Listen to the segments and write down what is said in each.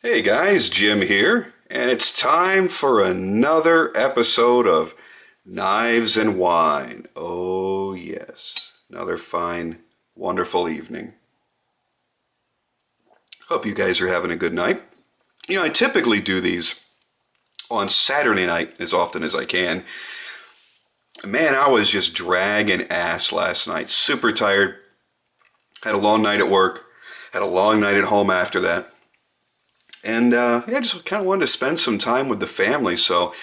Hey guys, Jim here, and it's time for another episode of Knives and Wine. Oh, yes, another fine, wonderful evening. Hope you guys are having a good night. I typically do these on Saturday night as often as I can. Man, I was just dragging ass last night. Super tired. Had a long night at work. Had a long night at home after that. And yeah, just kind of wanted to spend some time with the family. So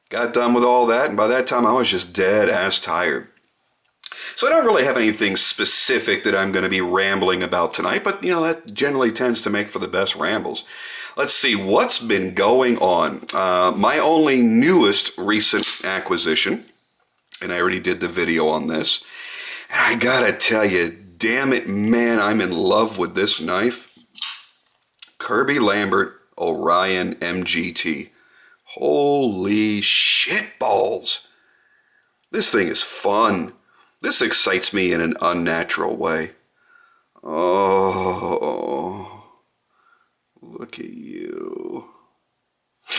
got done with all that, and by that time I was just dead ass tired. So I don't really have anything specific that I'm going to be rambling about tonight, but that generally tends to make for the best rambles. Let's see what's been going on. My only newest recent acquisition, and I already did the video on this, and I gotta tell you, damn it, man, I'm in love with this knife. Kirby Lambert Orion MGT. Holy shitballs. This thing is fun. This excites me in an unnatural way. Oh, look at you.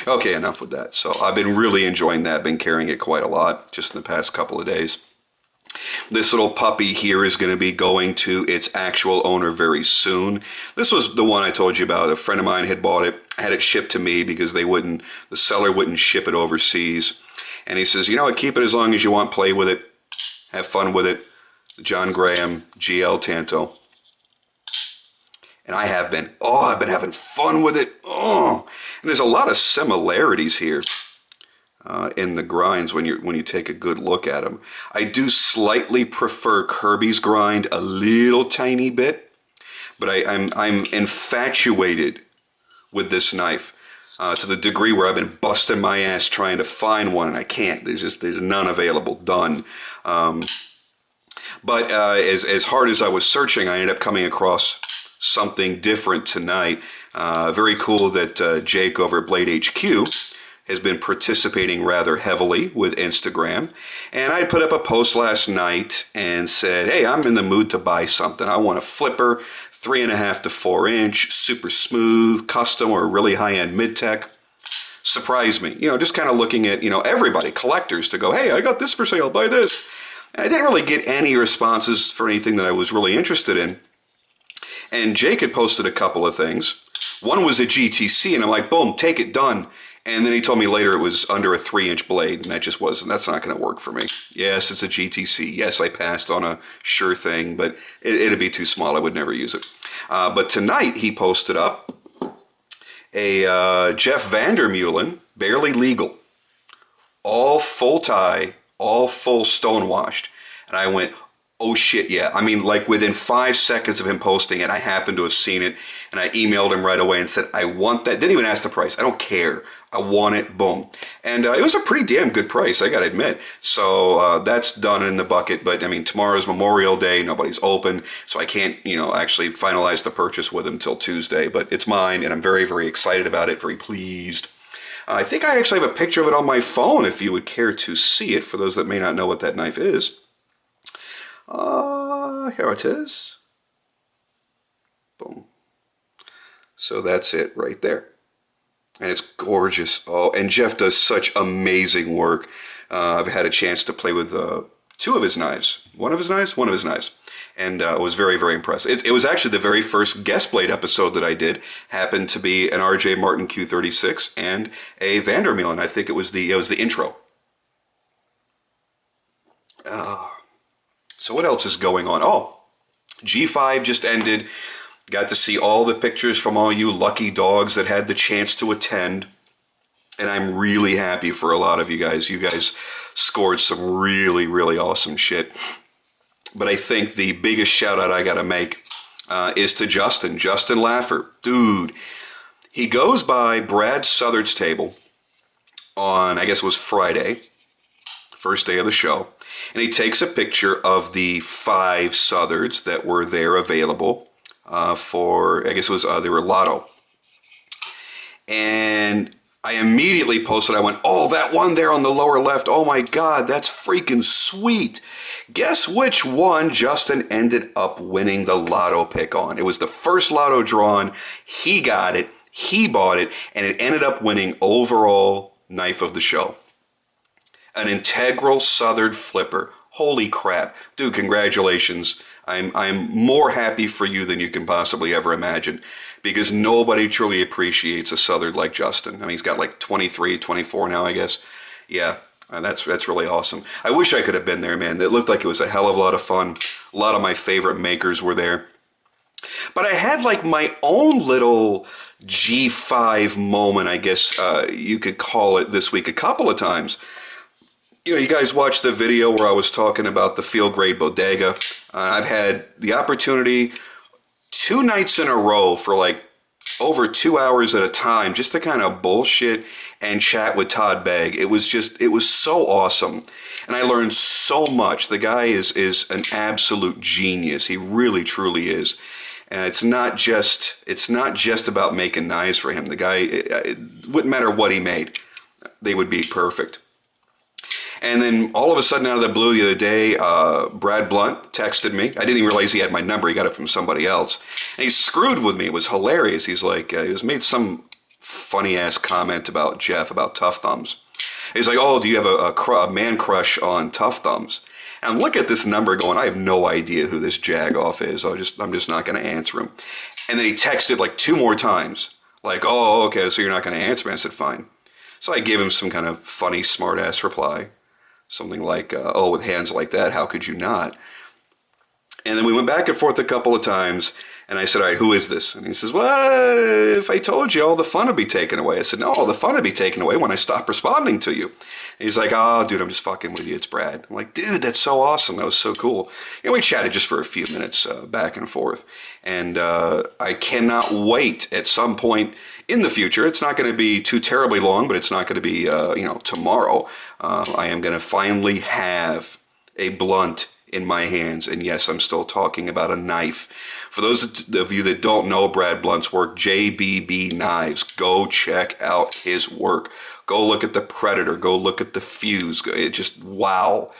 Okay, enough with that. So I've been really enjoying that. Been carrying it quite a lot just in the past couple of days. This little puppy here is going to be going to its actual owner very soon. This was the one I told you about. A friend of mine had bought it, had it shipped to me because the seller wouldn't ship it overseas. And he says, keep it as long as you want, play with it, have fun with it. John Graham, GL Tanto. And I've been having fun with it. Oh, and there's a lot of similarities here. In the grinds when you take a good look at them. I do slightly prefer Kirby's grind a little tiny bit, but I'm infatuated with this knife to the degree where I've been busting my ass trying to find one and I can't. There's none available. Done. But as hard as I was searching, I ended up coming across something different tonight. Very cool that Jake over at Blade HQ has been participating rather heavily with Instagram. And I put up a post last night and said, hey, I'm in the mood to buy something. I want a flipper, 3.5 to 4 inch, super smooth, custom or really high-end mid-tech. Surprised me, just kind of looking at, everybody, collectors, to go, hey, I got this for sale, buy this. And I didn't really get any responses for anything that I was really interested in. And Jake had posted a couple of things. One was a GTC, and I'm like, boom, take it, done. And then he told me later it was under a 3-inch blade, and that's not going to work for me. Yes, it's a GTC. Yes, I passed on a sure thing, but it'd be too small. I would never use it. But tonight he posted up a Jeff Vandermeulen, barely legal, all full tie, all full stonewashed. And I went, oh shit, yeah. I mean, like within 5 seconds of him posting it, I happened to have seen it, and I emailed him right away and said, I want that. Didn't even ask the price. I don't care. I want it. Boom. And it was a pretty damn good price, I gotta admit. So that's done in the bucket. But I mean, tomorrow's Memorial Day. Nobody's open. So I can't, actually finalize the purchase with him till Tuesday. But it's mine, and I'm very, very excited about it. Very pleased. I think I actually have a picture of it on my phone if you would care to see it, for those that may not know what that knife is. Here it is. Boom. So that's it right there. And it's gorgeous. Oh, and Jeff does such amazing work. I've had a chance to play with 2 of his knives. One of his knives. And I was very, very impressed. It was actually the very first guest blade episode that I did. Happened to be an R.J. Martin Q36 and a Vandermeulen. I think it was the intro. So what else is going on? Oh, G5 just ended. Got to see all the pictures from all you lucky dogs that had the chance to attend. And I'm really happy for a lot of you guys. You guys scored some really, really awesome shit. But I think the biggest shout out I got to make is to Justin Laffer. Dude, he goes by Brad Southard's table on, I guess it was Friday, first day of the show. And he takes a picture of the 5 Southards that were there available for, I guess it was, they were Lotto. And I immediately posted, I went, oh, that one there on the lower left, oh my God, that's freaking sweet. Guess which one Justin ended up winning the Lotto pick on? It was the first Lotto drawn. He got it. He bought it, and it ended up winning overall knife of the show. An integral Southern flipper. Holy crap. Dude, congratulations. I'm more happy for you than you can possibly ever imagine, because nobody truly appreciates a Southern like Justin. I mean, he's got like 23, 24 now, I guess. Yeah, that's really awesome. I wish I could have been there, man. It looked like it was a hell of a lot of fun. A lot of my favorite makers were there. But I had like my own little G5 moment, I guess you could call it, this week a couple of times. You know, you guys watched the video where I was talking about the Field Grade Bodega. I've had the opportunity 2 nights in a row for like over 2 hours at a time just to kind of bullshit and chat with Todd Begg. It was so awesome. And I learned so much. The guy is an absolute genius. He really, truly is. And it's not just about making knives for him. The guy, it wouldn't matter what he made. They would be perfect. And then all of a sudden, out of the blue, the other day, Brad Blunt texted me. I didn't even realize he had my number. He got it from somebody else. And he screwed with me. It was hilarious. He's like, he made some funny-ass comment about Jeff, about Tough Thumbs. He's like, oh, do you have a man crush on Tough Thumbs? And I'm looking at this number going, I have no idea who this jagoff is. I'm just not going to answer him. And then he texted like 2 more times. Like, oh, okay, so you're not going to answer me. I said, fine. So I gave him some kind of funny, smart-ass reply. Something like, oh, with hands like that, how could you not? And then we went back and forth a couple of times, and I said, all right, who is this? And he says, well, if I told you, all the fun would be taken away. I said, no, all the fun would be taken away when I stop responding to you. And he's like, oh, dude, I'm just fucking with you. It's Brad. I'm like, dude, that's so awesome. That was so cool. And we chatted just for a few minutes back and forth. And I cannot wait at some point in the future. It's not going to be too terribly long, but it's not going to be, tomorrow. I am going to finally have a blunt in my hands. And yes, I'm still talking about a knife. For those of you that don't know Brad Blunt's work, JBB Knives, go check out his work. Go look at the Predator. Go look at the Fuse. It just, wow.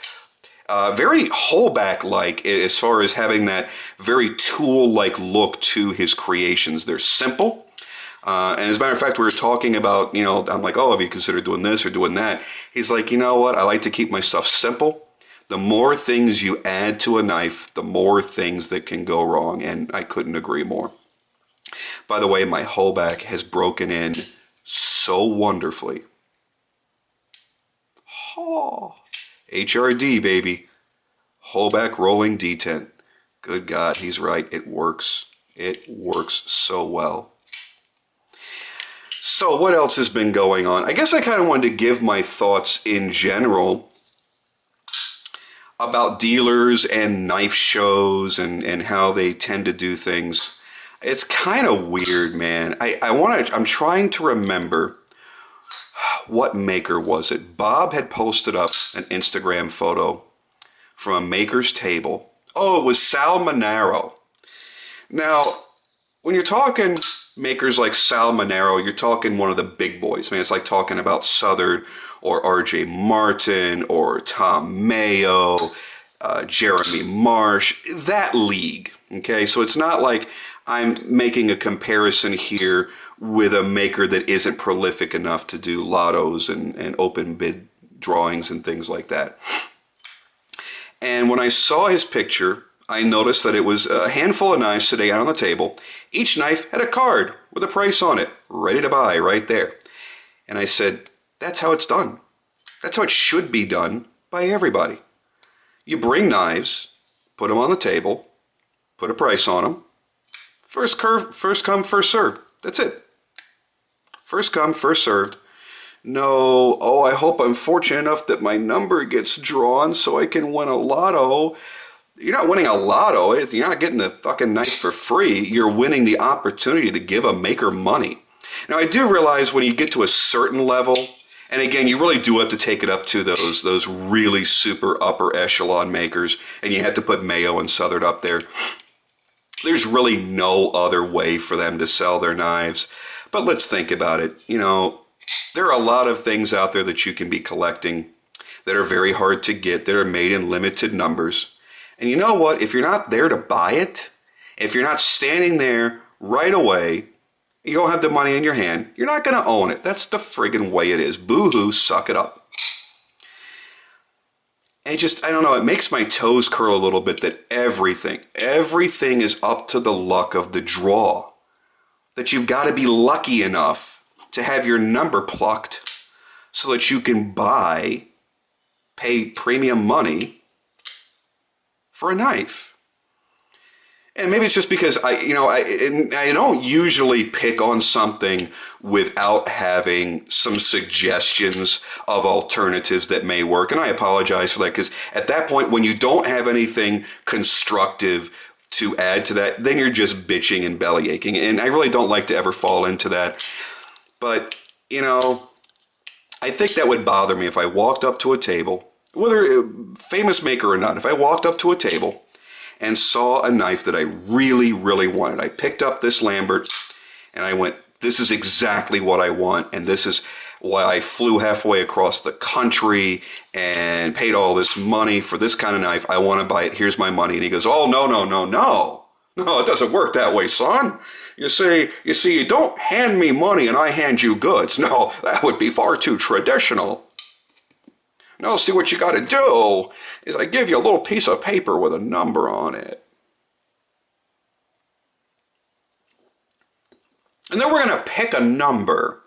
Very Holback-like as far as having that very tool-like look to his creations. They're simple. And as a matter of fact, we were talking about, I'm like, oh, have you considered doing this or doing that? He's like, you know what? I like to keep my stuff simple. The more things you add to a knife, the more things that can go wrong. And I couldn't agree more. By the way, my Holback has broken in so wonderfully. Oh, HRD, baby. Holback rolling detent. Good God, he's right. It works. It works so well. So what else has been going on? I guess I kind of wanted to give my thoughts in general about dealers and knife shows and how they tend to do things. It's kind of weird, man. I'm trying to remember what maker was it. Bob had posted up an Instagram photo from a maker's table. Oh, it was Sal Monaro. Now, when you're talking makers like Sal Monaro, you're talking one of the big boys. Man, it's like talking about Southern or R.J. Martin or Tom Mayo, Jeremy Marsh, that league. Okay, so it's not like I'm making a comparison here with a maker that isn't prolific enough to do lottos and open bid drawings and things like that. And when I saw his picture, I noticed that it was a handful of knives sitting out on the table. Each knife had a card with a price on it, ready to buy right there. And I said, that's how it's done. That's how it should be done by everybody. You bring knives, put them on the table, put a price on them. First come, first serve. That's it. First come, first served. No, oh, I hope I'm fortunate enough that my number gets drawn so I can win a lotto. You're not winning a lotto. You're not getting the fucking knife for free. You're winning the opportunity to give a maker money. Now, I do realize when you get to a certain level, and again, you really do have to take it up to those really super upper echelon makers, and you have to put Mayo and Southern up there. There's really no other way for them to sell their knives. But let's think about it. There are a lot of things out there that you can be collecting that are very hard to get, that are made in limited numbers. And you know what? If you're not there to buy it, if you're not standing there right away You don't have the money in your hand. You're not going to own it. That's the friggin' way it is. Boo-hoo, suck it up. And I don't know, it makes my toes curl a little bit that everything is up to the luck of the draw. That you've got to be lucky enough to have your number plucked so that you can pay premium money for a knife. And maybe it's just because I don't usually pick on something without having some suggestions of alternatives that may work. And I apologize for that, because at that point, when you don't have anything constructive to add to that, then you're just bitching and belly aching. And I really don't like to ever fall into that. But, I think that would bother me if I walked up to a table, whether famous maker or not, if I walked up to a table and saw a knife that I really, really wanted. I picked up this Lambert and I went, this is exactly what I want, and this is why I flew halfway across the country and paid all this money for this kind of knife. I want to buy it. Here's my money. And he goes, oh, no. No, it doesn't work that way, son. You see, you don't hand me money and I hand you goods. No, that would be far too traditional. No, see, what you got to do is I give you a little piece of paper with a number on it. And then we're going to pick a number.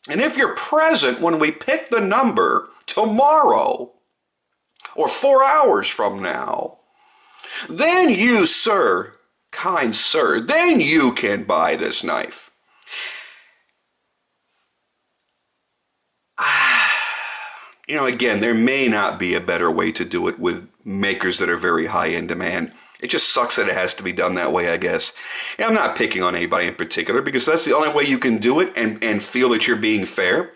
And if you're present when we pick the number tomorrow or 4 hours from now, then you, sir, kind sir, then you can buy this knife. Again, there may not be a better way to do it with makers that are very high in demand. It just sucks that it has to be done that way, I guess. And I'm not picking on anybody in particular, because that's the only way you can do it and feel that you're being fair.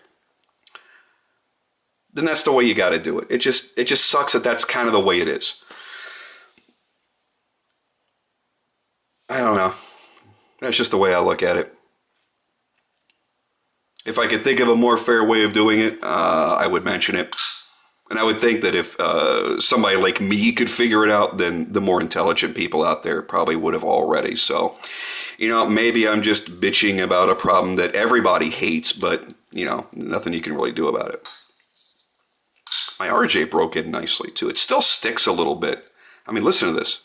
Then that's the way you got to do it. It just sucks that that's kind of the way it is. I don't know. That's just the way I look at it. If I could think of a more fair way of doing it, I would mention it. And I would think that if somebody like me could figure it out, then the more intelligent people out there probably would have already. So, maybe I'm just bitching about a problem that everybody hates, but, nothing you can really do about it. My RJ broke in nicely, too. It still sticks a little bit. I mean, listen to this.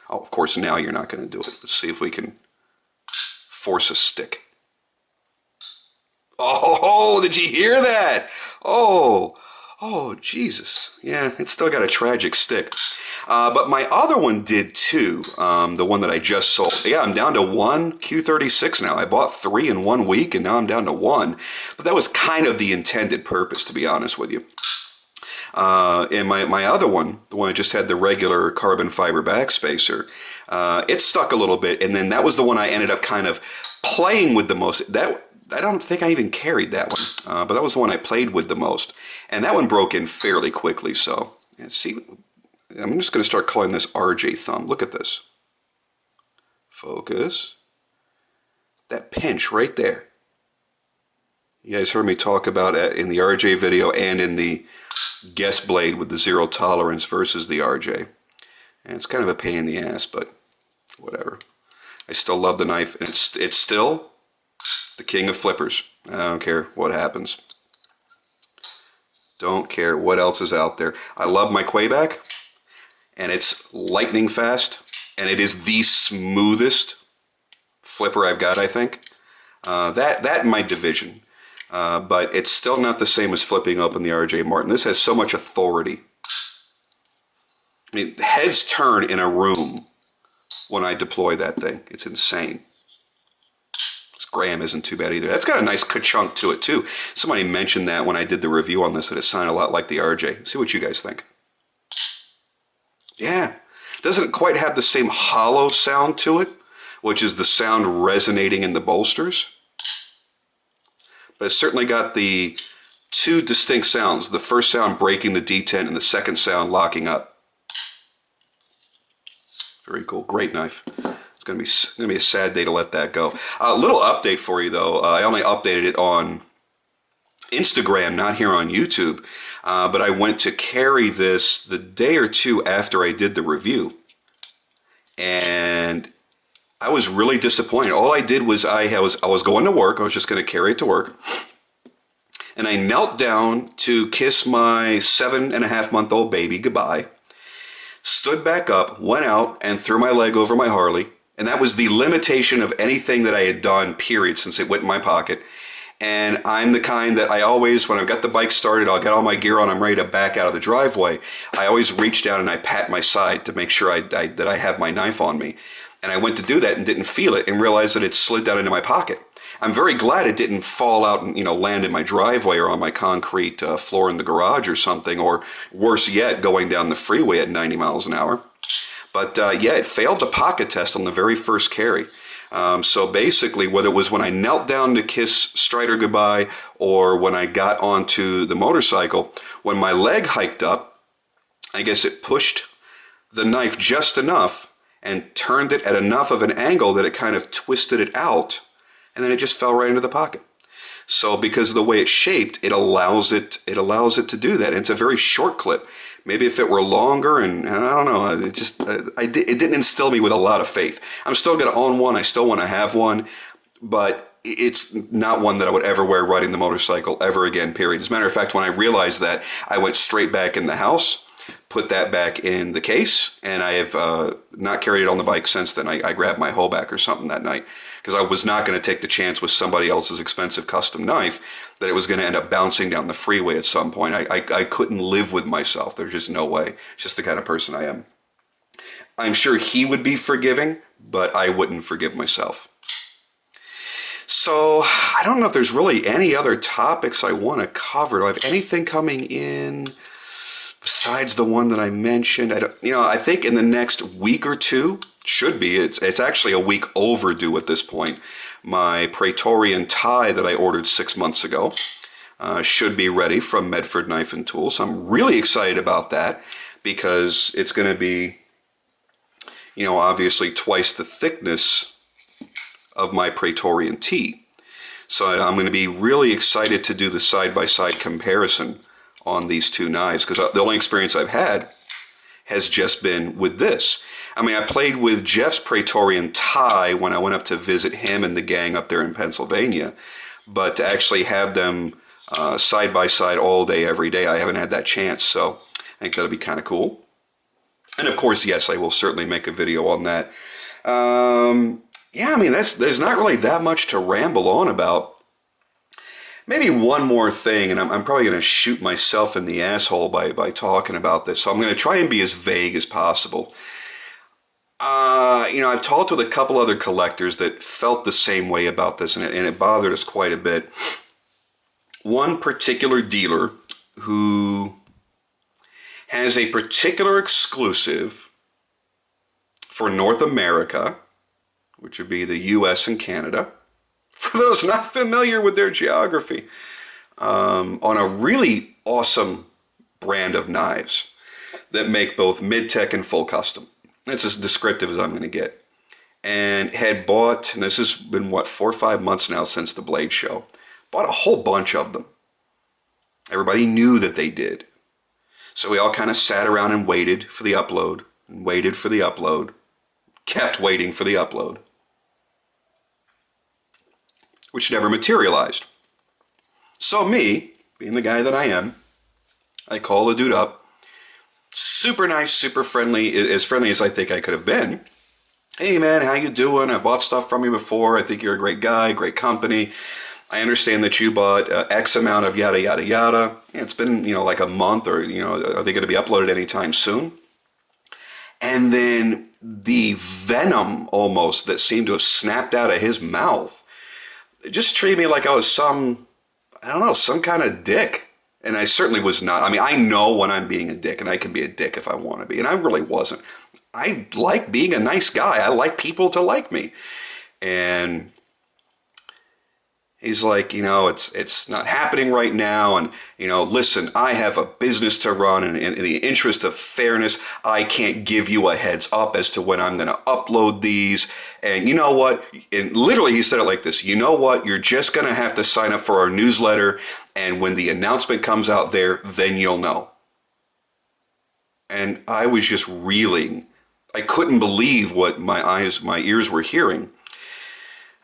Oh, of course, now you're not going to do it. Let's see if we can force a stick. Oh, did you hear that? Oh, Jesus. Yeah, it's still got a tragic stick. But my other one did too, the one that I just sold. Yeah, I'm down to one Q36 now. I bought 3 in 1 week, and now I'm down to 1. But that was kind of the intended purpose, to be honest with you. And my other one, the one I just had the regular carbon fiber backspacer, it stuck a little bit, and then that was the one I ended up kind of playing with the most. I don't think I even carried that one, but that was the one I played with the most. And that one broke in fairly quickly, so see, I'm just going to start calling this RJ thumb. Look at this. Focus. That pinch right there. You guys heard me talk about it in the RJ video and in the guest blade with the 0 tolerance versus the RJ. And it's kind of a pain in the ass, but whatever. I still love the knife, and it's still the king of flippers. I don't care what happens. Don't care what else is out there. I love my Quayback, and it's lightning fast, and it is the smoothest flipper I've got, I think. That in my division. But it's still not the same as flipping open the RJ Martin. This has so much authority. I mean, heads turn in a room when I deploy that thing. It's insane. Graham isn't too bad either. That's got a nice ka-chunk to it too. Somebody mentioned that when I did the review on this, that it sounded a lot like the RJ. See what you guys think. Yeah. Doesn't quite have the same hollow sound to it, which is the sound resonating in the bolsters. But it's certainly got the 2 distinct sounds. The first sound breaking the detent and the second sound locking up. Very cool. Great knife. It's going to be a sad day to let that go. A little update for you, though. I only updated it on Instagram, not here on YouTube. But I went to carry this the day or two after I did the review. And I was really disappointed. All I did was I was going to work. I was just going to carry it to work. And I knelt down to kiss my 7.5-month-old baby goodbye, stood back up, went out, and threw my leg over my Harley. And that was the limitation of anything that I had done, period, since it went in my pocket. And I'm the kind that I always, when I've got the bike started, I'll get all my gear on, I'm ready to back out of the driveway. I always reach down and I pat my side to make sure that I have my knife on me. And I went to do that and didn't feel it and realized that it slid down into my pocket. I'm very glad it didn't fall out and land in my driveway or on my concrete floor in the garage or something, or worse yet, going down the freeway at 90 miles an hour. But yeah, it failed the pocket test on the very first carry. So basically, whether it was when I knelt down to kiss Strider goodbye or when I got onto the motorcycle, when my leg hiked up, I guess it pushed the knife just enough and turned it at enough of an angle that it kind of twisted it out, and then it just fell right into the pocket. So because of the way it's shaped, it allows it to do that. And it's a very short clip. Maybe if it were longer, and I don't know, it didn't instill me with a lot of faith. I'm still going to own one. I still want to have one, but it's not one that I would ever wear riding the motorcycle ever again, period. As a matter of fact, when I realized that, I went straight back in the house, put that back in the case, and I have not carried it on the bike since then. I grabbed my hoback or something that night because I was not going to take the chance with somebody else's expensive custom knife that it was going to end up bouncing down the freeway at some point. I couldn't live with myself. There's just no way. It's just the kind of person I am. I'm sure he would be forgiving, but I wouldn't forgive myself. So I don't know if there's really any other topics I want to cover. Do I have anything coming in besides the one that I mentioned? I think in the next week or two, should be, it's actually a week overdue at this point. My Praetorian tie that I ordered 6 months ago should be ready from Medford Knife and Tool. So I'm really excited about that because it's going to be, obviously twice the thickness of my Praetorian tee. So I'm going to be really excited to do the side-by-side comparison on these two knives because the only experience I've had has just been with this. I mean, I played with Jeff's Praetorian tie when I went up to visit him and the gang up there in Pennsylvania, but to actually have them side by side all day, every day, I haven't had that chance, so I think that'll be kind of cool. And of course, yes, I will certainly make a video on that. Yeah, I mean, there's not really that much to ramble on about. Maybe one more thing, and I'm probably going to shoot myself in the asshole by talking about this, so I'm going to try and be as vague as possible. I've talked with a couple other collectors that felt the same way about this, and it bothered us quite a bit. One particular dealer who has a particular exclusive for North America, which would be the US and Canada, for those not familiar with their geography, on a really awesome brand of knives that make both mid-tech and full custom. That's as descriptive as I'm going to get. And had bought, and this has been, 4 or 5 months now since the Blade Show, bought a whole bunch of them. Everybody knew that they did. So we all kind of sat around and waited for the upload, and waited for the upload, kept waiting for the upload, which never materialized. So me, being the guy that I am, I call the dude up, super nice, super friendly as I think I could have been. Hey man, how you doing? I bought stuff from you before. I think you're a great guy, great company. I understand that you bought X amount of yada, yada, yada. It's been, like a month or, are they going to be uploaded anytime soon? And then the venom almost that seemed to have snapped out of his mouth, it just treated me like I was some kind of dick. And I certainly was not. I mean, I know when I'm being a dick, and I can be a dick if I want to be. And I really wasn't. I like being a nice guy. I like people to like me. And he's like, it's not happening right now. And, listen, I have a business to run. And in the interest of fairness, I can't give you a heads up as to when I'm going to upload these. And you know what? And literally he said it like this. You know what? You're just going to have to sign up for our newsletter. And when the announcement comes out there, then you'll know. And I was just reeling. I couldn't believe what my ears were hearing.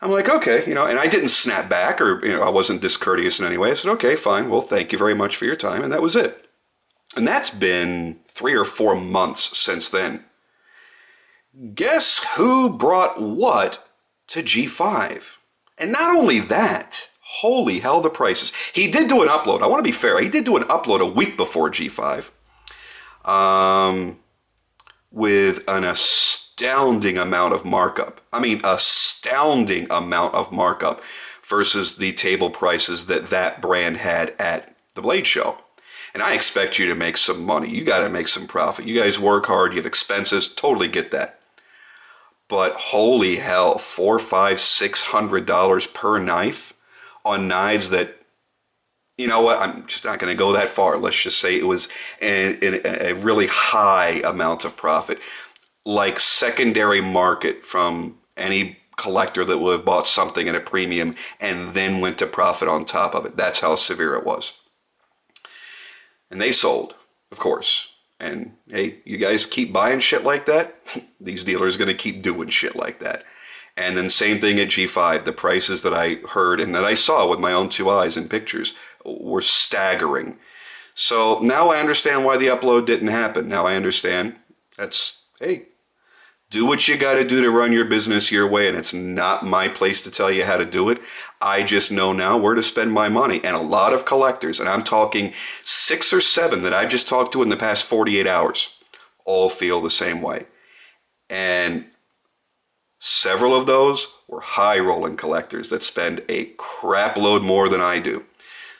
I'm like, okay, and I didn't snap back or, I wasn't discourteous in any way. I said, okay, fine. Well, thank you very much for your time. And that was it. And that's been 3 or 4 months since then. Guess who brought what to G5? And not only that, holy hell, the prices. He did do an upload. I want to be fair. He did do an upload a week before G5 with an astounding amount of markup. I mean, astounding amount of markup versus the table prices that brand had at the Blade Show. And I expect you to make some money. You got to make some profit. You guys work hard. You have expenses. Totally get that. But holy hell, $400, $500, $600 per knife on knives that, you know what, I'm just not going to go that far. Let's just say it was a really high amount of profit. Like secondary market from any collector that would have bought something at a premium and then went to profit on top of it. That's how severe it was. And they sold, of course. And hey, you guys keep buying shit like that, these dealers are going to keep doing shit like that. And then same thing at G5. The prices that I heard and that I saw with my own 2 eyes in pictures were staggering. So now I understand why the upload didn't happen. Now I understand. Hey, do what you got to do to run your business your way, and it's not my place to tell you how to do it. I just know now where to spend my money. And a lot of collectors, and I'm talking 6 or 7 that I've just talked to in the past 48 hours, all feel the same way. And several of those were high-rolling collectors that spend a crap load more than I do.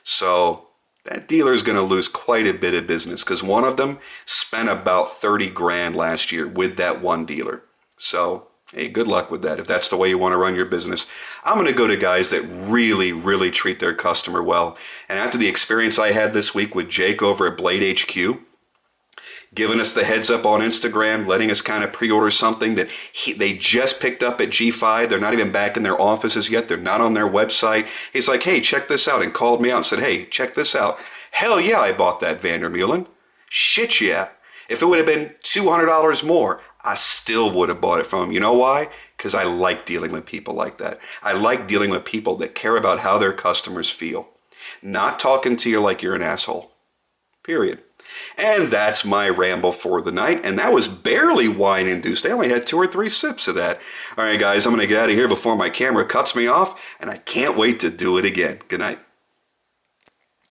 So that dealer is going to lose quite a bit of business because one of them spent about 30 grand last year with that one dealer. So, hey, good luck with that. If that's the way you want to run your business, I'm going to go to guys that really, really treat their customer well. And after the experience I had this week with Jake over at Blade HQ, giving us the heads up on Instagram, letting us kind of pre-order something that they just picked up at G5. They're not even back in their offices yet. They're not on their website. He's like, hey, check this out, and called me out and said, hey, check this out. Hell yeah, I bought that Vandermeulen. Shit yeah. If it would have been $200 more, I still would have bought it from him. You know why? Because I like dealing with people like that. I like dealing with people that care about how their customers feel. Not talking to you like you're an asshole. Period. And that's my ramble for the night. And that was barely wine-induced. I only had 2 or 3 sips of that. All right, guys, I'm going to get out of here before my camera cuts me off. And I can't wait to do it again. Good night.